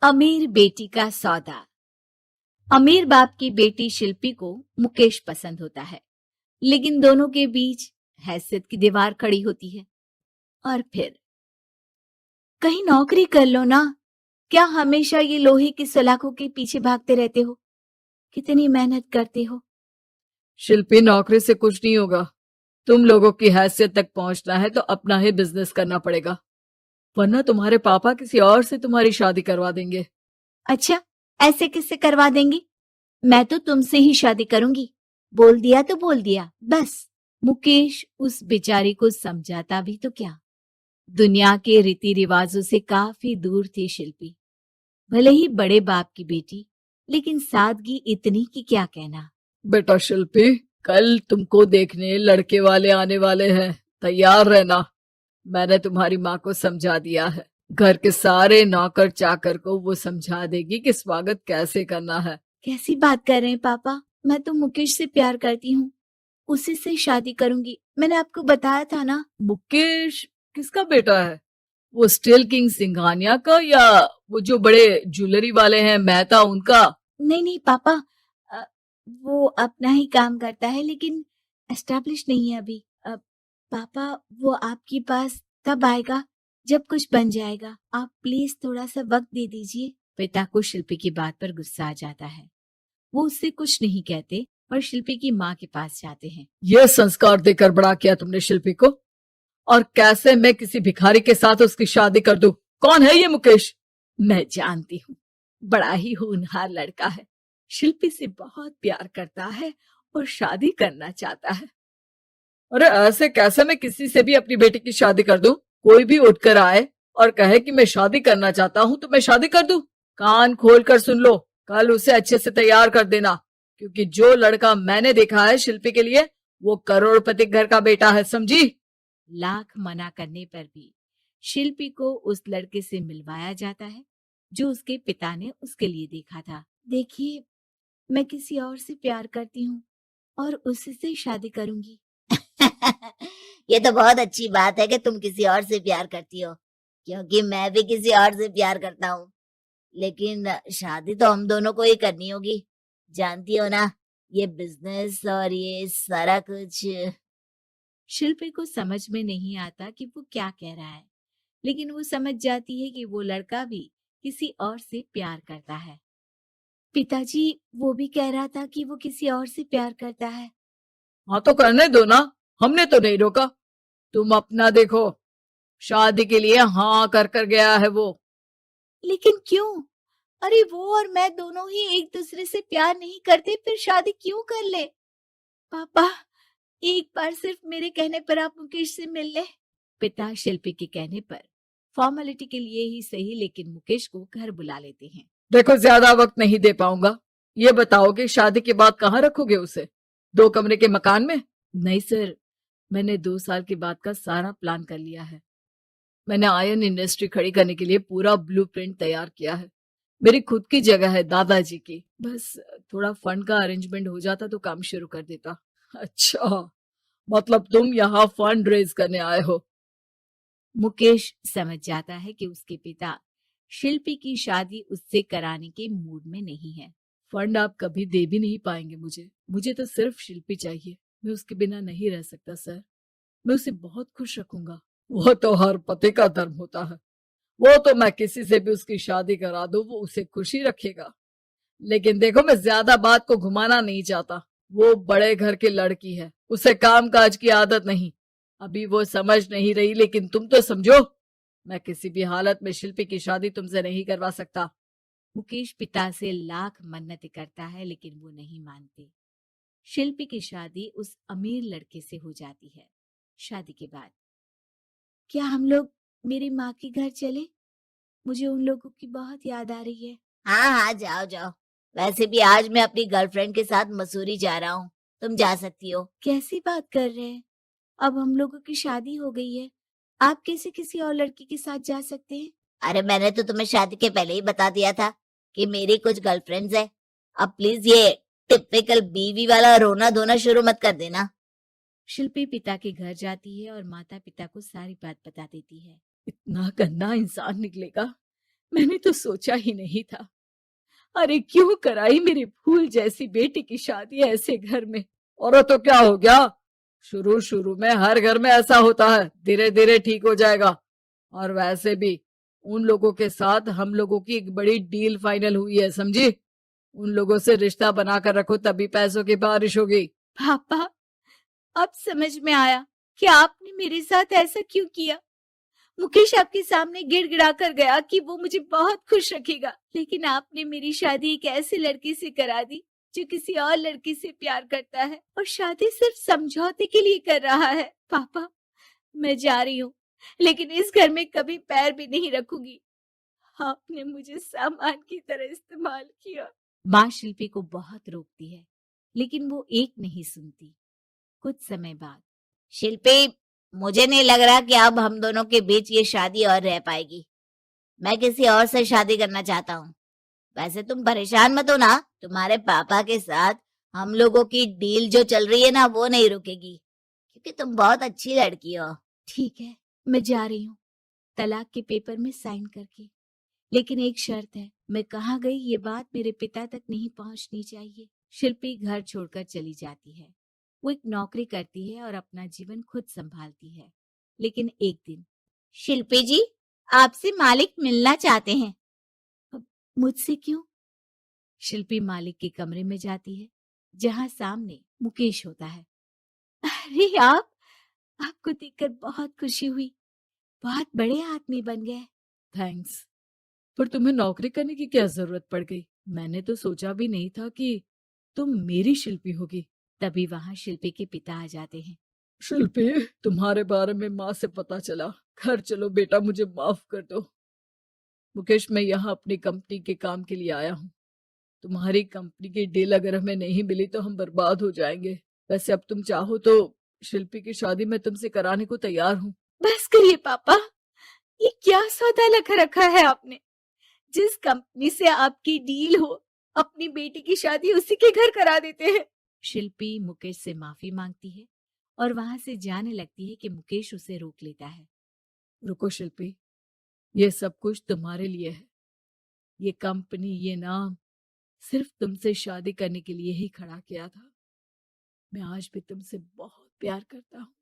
अमीर बेटी का सौदा। अमीर बाप की बेटी शिल्पी को मुकेश पसंद होता है, लेकिन दोनों के बीच हैसियत की दीवार खड़ी होती है। और फिर कहीं नौकरी कर लो ना, क्या हमेशा ये लोहे की सलाखों के पीछे भागते रहते हो? कितनी मेहनत करते हो। शिल्पी, नौकरी से कुछ नहीं होगा। तुम लोगों की हैसियत तक पहुंचना है तो अपना ही बिजनेस करना पड़ेगा, वरना तुम्हारे पापा किसी और से तुम्हारी शादी करवा देंगे। अच्छा, ऐसे किससे करवा देंगी? मैं तो तुमसे ही शादी करूंगी। बोल दिया तो बोल दिया, बस। मुकेश उस बेचारी को समझाता भी तो क्या। दुनिया के रीति रिवाजों से काफी दूर थी शिल्पी। भले ही बड़े बाप की बेटी, लेकिन सादगी इतनी कि क्या कहना। बेटा शिल्पी, कल तुमको देखने लड़के वाले आने वाले हैं, तैयार रहना। मैंने तुम्हारी माँ को समझा दिया है। घर के सारे नौकर चाकर को वो समझा देगी कि स्वागत कैसे करना है। कैसी बात कर रहे हैं पापा? मैं तो मुकेश से प्यार करती हूँ, उसी से शादी करूंगी। मैंने आपको बताया था ना। मुकेश किसका बेटा है? वो स्टील किंग सिंघानिया का, या वो जो बड़े ज्वेलरी वाले हैं मेहता, उनका? नहीं नहीं पापा, वो अपना ही काम करता है, लेकिन एस्टेब्लिश नहीं है अभी। पापा, वो आपके पास तब आएगा जब कुछ बन जाएगा। आप प्लीज थोड़ा सा वक्त दे दीजिए। पिता को शिल्पी की बात पर गुस्सा आ जाता है। वो उससे कुछ नहीं कहते और शिल्पी की माँ के पास जाते हैं। ये संस्कार देकर बड़ा किया तुमने शिल्पी को, और कैसे मैं किसी भिखारी के साथ उसकी शादी कर दूं? कौन है ये मुकेश? मैं जानती हूँ, बड़ा ही होनहार लड़का है। शिल्पी से बहुत प्यार करता है और शादी करना चाहता है। अरे ऐसे कैसे मैं किसी से भी अपनी बेटी की शादी कर दूं? कोई भी उठकर आए और कहे कि मैं शादी करना चाहता हूं तो मैं शादी कर दूं? कान खोल कर सुन लो, कल उसे अच्छे से तैयार कर देना, क्योंकि जो लड़का मैंने देखा है शिल्पी के लिए, वो करोड़पति घर का बेटा है, समझी? लाख मना करने पर भी शिल्पी को उस लड़के से मिलवाया जाता है जो उसके पिता ने उसके लिए देखा था। देखिए, मैं किसी और से प्यार करती हूँ और उसी से शादी करूंगी। ये तो बहुत अच्छी बात है कि तुम किसी और से प्यार करती हो, क्योंकि मैं भी किसी और से प्यार करता हूँ। लेकिन शादी तो हम दोनों को ही करनी होगी, जानती हो ना, ये बिजनेस और ये सारा कुछ। शिल्पी को समझ में नहीं आता कि वो क्या कह रहा है, लेकिन वो समझ जाती है कि वो लड़का भी किसी और से प्यार करता है। पिताजी, वो भी कह रहा था कि वो किसी और से प्यार करता है। हाँ तो करने दो ना, हमने तो नहीं रोका। तुम अपना देखो, शादी के लिए हाँ कर गया है वो। लेकिन क्यों? अरे वो और मैं दोनों ही एक दूसरे से प्यार नहीं करते, फिर शादी क्यों कर ले? पापा, एक बार सिर्फ मेरे कहने पर आप मुकेश से मिल ले। पिता शिल्पी के कहने पर फॉर्मेलिटी के लिए ही सही, लेकिन मुकेश को घर बुला लेते हैं। देखो, ज्यादा वक्त नहीं दे पाऊंगा। ये बताओ कि शादी के बाद कहाँ रखोगे उसे? 2 कमरे के मकान में? नहीं सर, मैंने 2 साल के बाद का सारा प्लान कर लिया है। मैंने आयरन इंडस्ट्री खड़ी करने के लिए पूरा ब्लूप्रिंट तैयार किया है। मेरी खुद की जगह है दादाजी की। बस थोड़ा फंड का अरेंजमेंट हो जाता तो काम शुरू कर देता। अच्छा, मतलब तुम यहाँ फंड रेज करने आए हो? मुकेश समझ जाता है कि उसके पिता शिल्पी की शादी उससे कराने के मूड में नहीं है। फंड आप कभी दे भी नहीं पाएंगे मुझे तो सिर्फ शिल्पी चाहिए। मैं उसके बिना नहीं रह सकता सर। मैं उसे बहुत खुश रखूंगा। वो तो हर पति का धर्म होता है। वो तो मैं किसी से भी उसकी शादी करा दूं, वो उसे खुशी रखेगा। लेकिन देखो, मैं ज्यादा बात को घुमाना नहीं चाहता। वो बड़े घर की लड़की है, उसे काम काज की आदत नहीं। अभी वो समझ नहीं रही, लेकिन तुम तो समझो। मैं किसी भी हालत में शिल्पी की शादी तुमसे नहीं करवा सकता। मुकेश पिता से लाख मन्नतें करता है, लेकिन वो नहीं मानते। शिल्पी की शादी उस अमीर लड़के से हो जाती है। शादी के बाद क्या हम लोग मेरी माँ के घर चले? मुझे उन लोगों की बहुत याद आ रही है। हाँ हाँ, जाओ जाओ। वैसे भी आज मैं अपनी गर्लफ्रेंड के साथ मसूरी जा रहा हूँ, तुम जा सकती हो। कैसी बात कर रहे हैं? अब हम लोगों की शादी हो गई है, आप कैसे किसी और लड़की के साथ जा सकते हैं? अरे मैंने तो तुम्हें शादी के पहले ही बता दिया था कि मेरी कुछ गर्लफ्रेंड्स है। अब प्लीज ये टिपिकल बीवी वाला रोना धोना शुरू मत कर देना। शिल्पी पिता के घर जाती है और माता पिता को सारी बात बता देती है। इतना गंदा इंसान निकलेगा, मैंने तो सोचा ही नहीं था। अरे क्यों कराई मेरी फूल जैसी बेटी की शादी ऐसे घर में। और तो क्या हो गया, शुरू शुरू में हर घर में ऐसा होता है, धीरे धीरे ठीक हो जाएगा। और वैसे भी उन लोगों के साथ हम लोगों की एक बड़ी डील फाइनल हुई है, समझी। उन लोगों से रिश्ता बनाकर रखो, तभी पैसों की बारिश होगी। पापा, अब समझ में आया कि आपने मेरे साथ ऐसा क्यों किया। मुकेश आपके सामने गिड़गिड़ा कर गया कि वो मुझे बहुत खुश रखेगा, लेकिन आपने मेरी शादी एक ऐसे लड़के से करा दी जो किसी और लड़की से प्यार करता है और शादी सिर्फ समझौते के लिए कर रहा है। पापा, मैं जा रही हूँ, लेकिन इस घर में कभी पैर भी नहीं रखूंगी। आपने मुझे सामान की तरह इस्तेमाल किया। माँ शिल्पी को बहुत रोकती है, लेकिन वो एक नहीं सुनती। कुछ समय बाद, शिल्पी, मुझे नहीं लग रहा कि अब हम दोनों के बीच ये शादी और रह पाएगी। मैं किसी और से शादी करना चाहता हूँ। वैसे तुम परेशान मत हो ना, तुम्हारे पापा के साथ हम लोगों की डील जो चल रही है ना, वो नहीं रुकेगी, क्योंकि तुम बहुत अच्छी लड़की हो। ठीक है, मैं जा रही हूँ, तलाक के पेपर में साइन करके। लेकिन एक शर्त है, मैं कहाँ गई ये बात मेरे पिता तक नहीं पहुंचनी चाहिए। शिल्पी घर छोड़कर चली जाती है। वो एक नौकरी करती है और अपना जीवन खुद संभालती है। लेकिन एक दिन, शिल्पी जी, आपसे मालिक मिलना चाहते हैं। अब मुझसे क्यों? शिल्पी मालिक के कमरे में जाती है, जहां सामने मुकेश होता है। अरे आप, आपको देखकर बहुत खुशी हुई, बहुत बड़े आदमी बन गए। थैंक्स, पर तुम्हें नौकरी करने की क्या जरूरत पड़ गई। मैंने तो सोचा भी नहीं था कि तुम मेरी शिल्पी होगी। तभी वहां शिल्पी के पिता आ जाते हैं। शिल्पी, तुम्हारे बारे में माँ से पता चला। घर चलो बेटा, मुझे माफ कर दो। मुकेश, मैं यहाँ अपनी कंपनी के काम के लिए आया हूँ। तुम्हारी कंपनी की डील अगर हमें नहीं मिली तो हम बर्बाद हो जाएंगे। वैसे अब तुम चाहो तो शिल्पी की शादी मैं तुमसे कराने को तैयार हूँ। बस करिए पापा, ये क्या सौदा लगा रखा है आपने। जिस कंपनी से आपकी डील हो, अपनी बेटी की शादी उसी के घर करा देते हैं। शिल्पी मुकेश से माफी मांगती है और वहां से जाने लगती है कि मुकेश उसे रोक लेता है। रुको शिल्पी, ये सब कुछ तुम्हारे लिए है। ये कंपनी, ये नाम सिर्फ तुमसे शादी करने के लिए ही खड़ा किया था। मैं आज भी तुमसे बहुत प्यार करता हूँ।